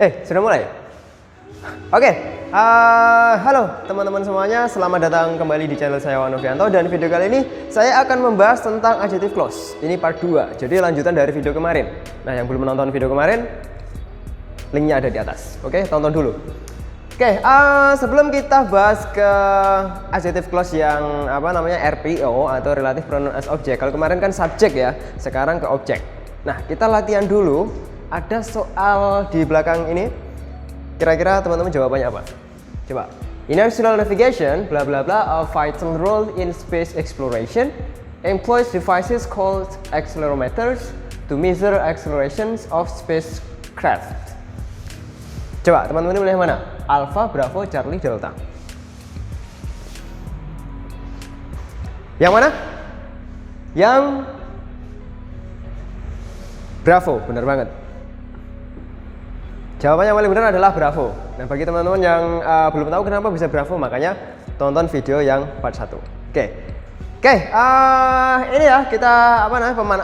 Sudah mulai? Oke, halo teman-teman semuanya, selamat datang kembali di channel saya Wan Novianto. Dan video kali ini saya akan membahas tentang adjective clause. Ini part 2, jadi lanjutan dari video kemarin. Nah, yang belum menonton video kemarin, linknya ada di atas. Oke, tonton dulu. Oke, sebelum kita bahas ke adjective clause yang RPO atau relative pronoun as object. Kalau kemarin kan subject ya, sekarang ke object. Nah, kita latihan dulu. Ada soal di belakang ini. Kira-kira teman-teman jawabannya apa? Coba. Inertial navigation, bla bla bla, a vital role in space exploration, employs devices called accelerometers to measure accelerations of spacecraft. Coba teman-teman pilih mana? Alpha, Bravo, Charlie, Delta. Yang mana? Yang Bravo, benar banget. Jawabannya yang paling benar adalah Bravo. Nah, bagi teman-teman yang belum tahu kenapa bisa Bravo, makanya tonton video yang part 1. Oke, ini ya kita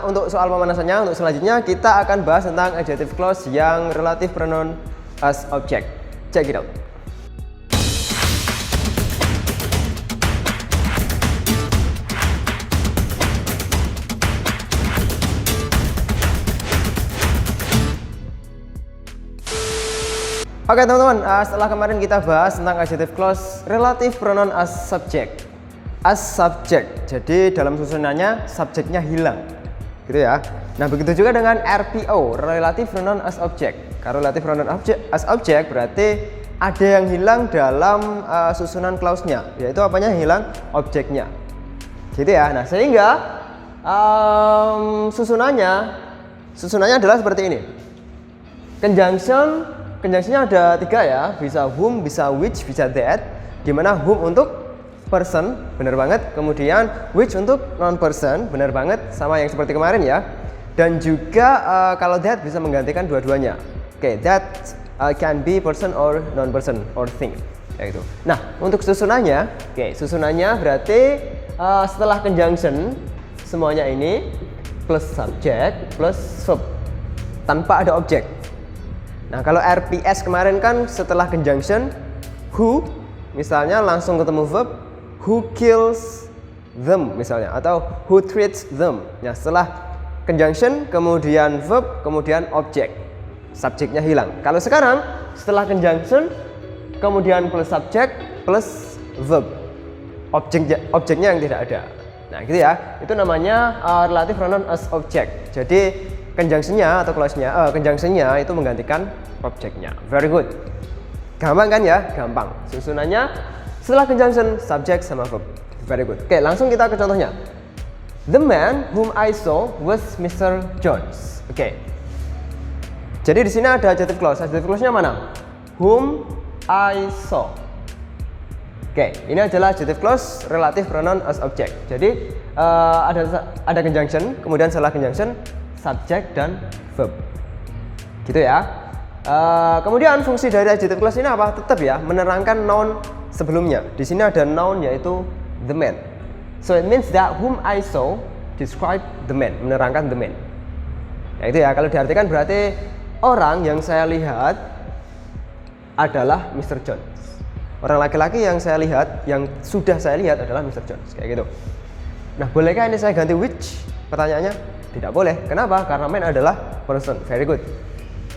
untuk soal pemanasannya. Untuk selanjutnya kita akan bahas tentang adjective clause yang relative pronoun as object. Check it out. Oke teman-teman, setelah kemarin kita bahas tentang adjective clause relative pronoun as subject. As subject, jadi dalam susunannya subjeknya hilang, gitu ya. Nah, begitu juga dengan RPO, relative pronoun as object. Kalau relative pronoun as object berarti ada yang hilang dalam susunan clause-nya, yaitu apanya yang hilang? Objeknya, gitu ya. Nah, sehingga susunannya adalah seperti ini. Conjunction-nya ada 3 ya, bisa whom, bisa which, bisa that. Dimana whom untuk person, benar banget. Kemudian which untuk non-person, benar banget, sama yang seperti kemarin ya. Dan juga kalau that bisa menggantikan dua-duanya. Oke, that can be person or non-person or thing, kayak gitu. Nah, untuk susunannya, susunannya berarti setelah conjunction semuanya ini plus subject plus verb tanpa ada objek. Nah, kalau RPS kemarin kan setelah conjunction who misalnya langsung ketemu verb who kills them misalnya, atau who treats them. Nah, setelah conjunction kemudian verb kemudian objek, subjeknya hilang. Kalau sekarang setelah conjunction kemudian plus subject plus verb, objeknya yang tidak ada. Nah, gitu ya. Itu namanya relative pronoun as object. Jadi conjunction-nya atau clause-nya, conjunction-nya itu menggantikan objeknya. Very good. Gampang kan ya? Gampang. Susunannya setelah conjunction subject sama verb. Very good. Oke, langsung kita ke contohnya. The man whom I saw was Mr. Jones. Oke. Jadi di sini ada adjective clause. Adjective clause-nya mana? Whom I saw. Oke, ini adalah adjective clause relative pronoun as object. Jadi ada conjunction, kemudian setelah conjunction subject dan verb, gitu ya. Kemudian fungsi dari adjective clause ini apa? Tetap ya, menerangkan noun sebelumnya. Di sini ada noun yaitu the man. So it means that whom I saw describe the man, menerangkan the man. Ya itu ya, kalau diartikan berarti orang yang saya lihat adalah Mr. Jones. Orang laki-laki yang saya lihat, yang sudah saya lihat adalah Mr. Jones, kayak gitu. Nah, bolehkah ini saya ganti which? Pertanyaannya tidak boleh. Kenapa? Karena man adalah person. Very good.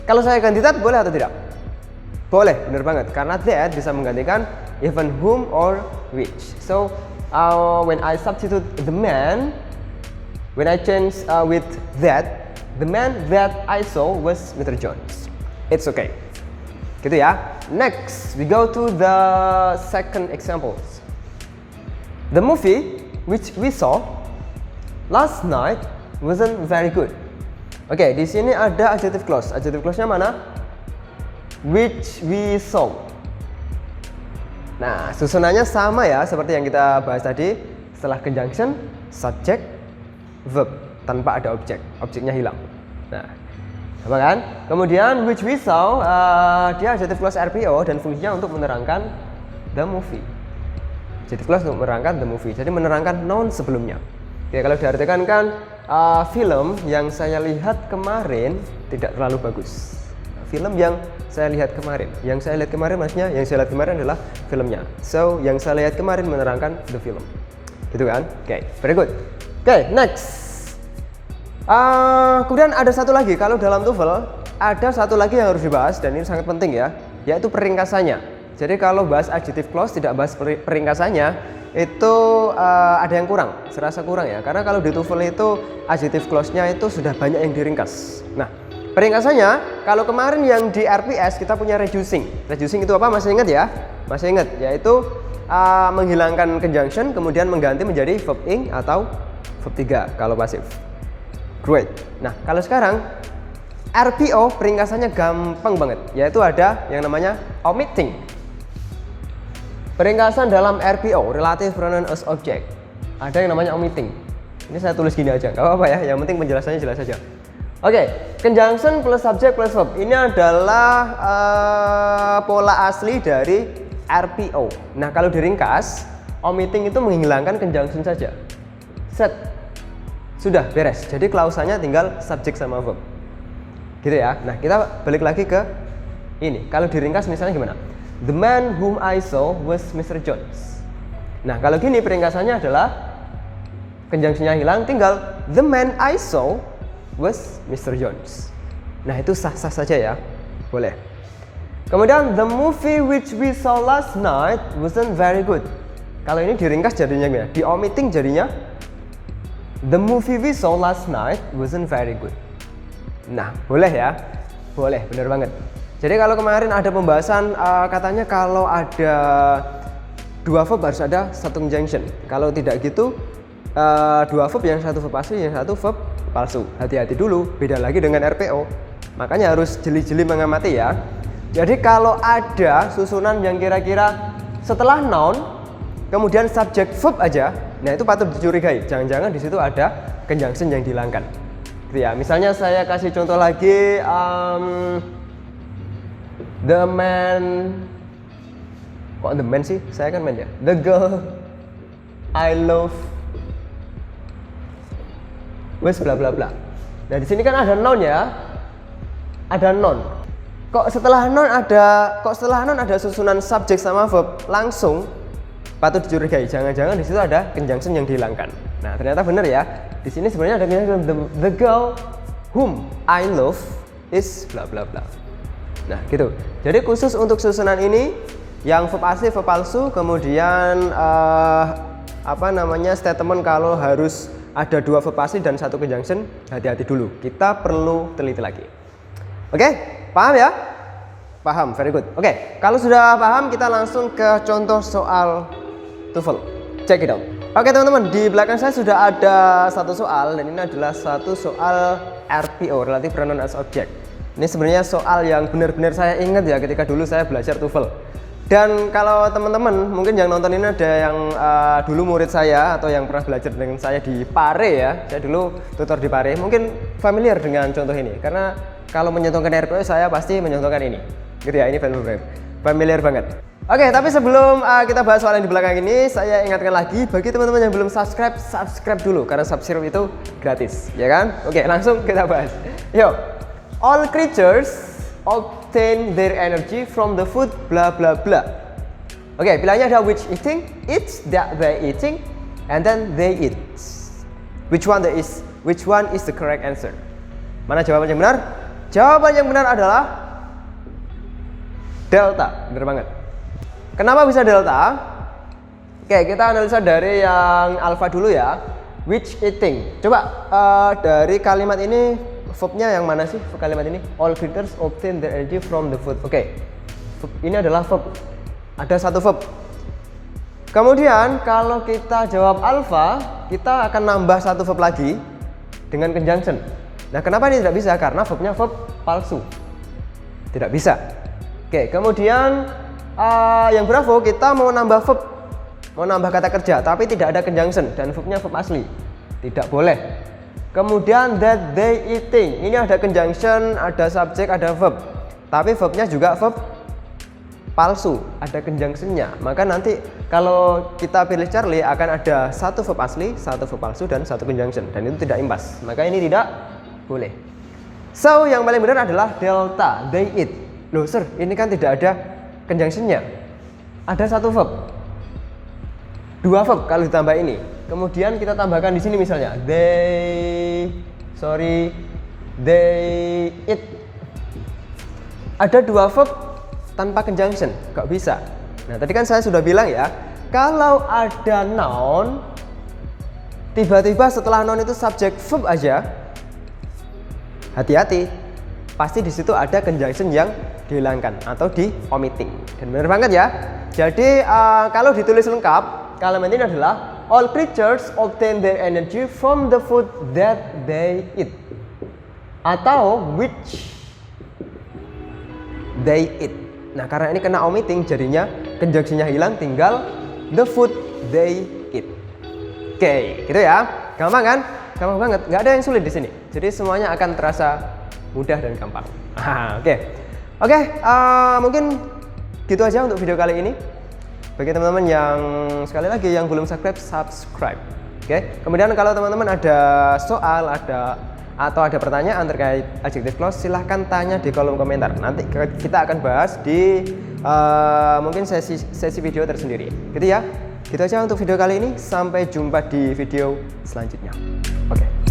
Kalau saya ganti that boleh atau tidak? Boleh, benar banget. Karena that bisa menggantikan even whom or which. So when I substitute the man, when I change with that, the man that I saw was Mr. Jones. It's okay. Gitu ya. Next, we go to the second examples. The movie which we saw last night wasn't very good. Oke, di sini ada adjective clause. Adjective clause-nya mana? Which we saw. Nah, susunannya sama ya seperti yang kita bahas tadi. Setelah conjunction, subject, verb tanpa ada objek. Objeknya hilang. Nah, apa kan? Kemudian which we saw, dia adjective clause RPO dan fungsinya untuk menerangkan the movie. Adjective clause untuk menerangkan the movie. Jadi menerangkan noun sebelumnya. Oke, kalau diartikan kan film yang saya lihat kemarin tidak terlalu bagus. film yang saya lihat kemarin. Yang saya lihat kemarin maksudnya yang saya lihat kemarin adalah filmnya. So, yang saya lihat kemarin menerangkan the film. Gitu kan? Oke, very good. Oke, next. Kemudian ada satu lagi, kalau dalam TOEFL ada satu lagi yang harus dibahas dan ini sangat penting ya, yaitu peringkasannya. Jadi kalau bahas adjective clause tidak bahas peringkasannya, itu ada yang kurang, serasa kurang ya. Karena kalau di TOEFL itu adjective clause-nya itu sudah banyak yang diringkas. Nah, peringkasannya kalau kemarin yang di RPS kita punya reducing. Reducing itu apa? Masih ingat ya? Masih ingat, yaitu menghilangkan conjunction kemudian mengganti menjadi verb ing atau verb 3 kalau pasif. Great. Nah, kalau sekarang RPO peringkasannya gampang banget, yaitu ada yang namanya omitting. Peringkasan dalam RPO, relative pronoun as object, ada yang namanya omitting. Ini saya tulis gini aja, nggak apa-apa ya, yang penting penjelasannya jelas saja. Oke, conjunction plus subject plus verb. Ini adalah pola asli dari RPO. Nah, kalau diringkas, omitting itu menghilangkan conjunction saja. Set. Sudah beres. Jadi klausanya tinggal subjek sama verb. Gitu ya. Nah, kita balik lagi ke ini. Kalau diringkas misalnya gimana? The man whom I saw was Mr. Jones. Nah, kalau gini peringkasannya adalah conjunctionnya hilang, tinggal the man I saw was Mr. Jones. Nah, itu sah-sah saja ya. Boleh. Kemudian the movie which we saw last night wasn't very good. Kalau ini diringkas jadinya gimana? Di omitting jadinya the movie we saw last night wasn't very good. Nah, boleh ya? Boleh, benar banget. Jadi kalau kemarin ada pembahasan katanya kalau ada dua verb harus ada satu conjunction. Kalau tidak gitu, dua verb, yang satu verb asli, yang satu verb palsu. Hati-hati dulu, beda lagi dengan RPO. Makanya harus jeli-jeli mengamati ya. Jadi kalau ada susunan yang kira-kira setelah noun, kemudian subject verb aja, nah itu patut dicurigai. Jangan-jangan di situ ada conjunction yang dihilangkan. Gitu ya. Misalnya saya kasih contoh lagi, the man, kok the man sih? Saya kan man ya. The girl I love wes bla bla bla. Nah di sini kan ada noun ya, ada noun. Kok setelah noun ada susunan subjek sama verb langsung, patut dicurigai. Jangan-jangan di situ ada conjunction yang dihilangkan. Nah ternyata benar ya. Di sini sebenarnya ada the girl whom I love is bla bla bla. Nah gitu. Jadi khusus untuk susunan ini yang verb asli, verb palsu, kemudian statement kalau harus ada dua verb asli dan satu conjunction, hati-hati dulu. Kita perlu teliti lagi. Oke, paham ya? Paham, very good. Oke, kalau sudah paham kita langsung ke contoh soal TOEFL. Check it out. Oke teman-teman, di belakang saya sudah ada satu soal dan ini adalah satu soal RPO, relative pronoun as object. Ini sebenarnya soal yang benar-benar saya ingat ya ketika dulu saya belajar TOEFL. Dan kalau teman-teman mungkin yang nonton ini ada yang dulu murid saya atau yang pernah belajar dengan saya di Pare ya. Saya dulu tutor di Pare, mungkin familiar dengan contoh ini. Karena kalau mencontohkan RPO saya pasti mencontohkan ini. Gitu ya, ini familiar banget. Oke, tapi sebelum kita bahas soal yang di belakang ini, saya ingatkan lagi bagi teman-teman yang belum subscribe, subscribe dulu karena subscribe itu gratis, ya kan? Oke, langsung kita bahas. Yuk, all creatures obtain their energy from the food bla bla bla. Oke, pilihannya ada which eating, eats, that they eating, and then they eat. Which one is the correct answer? Mana jawaban yang benar? Jawaban yang benar adalah delta, benar banget. Kenapa bisa delta? Oke, kita analisa dari yang alpha dulu ya. Which eating? Coba dari kalimat ini verbnya yang mana sih kalimat ini? All creatures obtain their energy from the food. Oke, ini adalah verb. Ada satu verb. Kemudian kalau kita jawab alpha, kita akan nambah satu verb lagi dengan conjunction. Nah, kenapa ini tidak bisa? Karena verbnya verb palsu. Tidak bisa. Oke, kemudian yang bravo kita mau nambah verb, mau nambah kata kerja, tapi tidak ada conjunction dan verbnya verb asli. Tidak boleh. Kemudian that they eating, ini ada conjunction, ada subjek, ada verb, tapi verbnya juga verb palsu, ada conjunctionnya. Maka nanti kalau kita pilih Charlie akan ada satu verb asli, satu verb palsu dan satu conjunction, dan itu tidak imbas. Maka ini tidak boleh. So, yang paling benar adalah delta, they eat. Loh sir, ini kan tidak ada conjunction-nya. Ada satu verb. Dua verb kalau ditambah ini. Kemudian kita tambahkan di sini misalnya they eat. Ada dua verb tanpa conjunction, gak bisa. Nah, tadi kan saya sudah bilang ya, kalau ada noun tiba-tiba setelah noun itu subjek verb aja, hati-hati, pasti di situ ada conjunction yang dihilangkan atau di omitting. Dan benar banget ya. Jadi kalau ditulis lengkap, kalimat ini adalah all creatures obtain their energy from the food that they eat, atau which they eat. Nah, karena ini kena omitting, jadinya conjunction-nya hilang, tinggal the food they eat. Oke, gitu ya. Gampang kan? Gampang banget. Nggak ada yang sulit di sini. Jadi semuanya akan terasa mudah dan gampang. Oke, mungkin gitu aja untuk video kali ini. Bagi teman-teman yang sekali lagi yang belum subscribe. Oke. Kemudian kalau teman-teman ada soal, atau ada pertanyaan terkait adjective clause, silahkan tanya di kolom komentar. Nanti kita akan bahas di mungkin sesi video tersendiri. Gitu ya. Gitu aja untuk video kali ini. Sampai jumpa di video selanjutnya. Oke.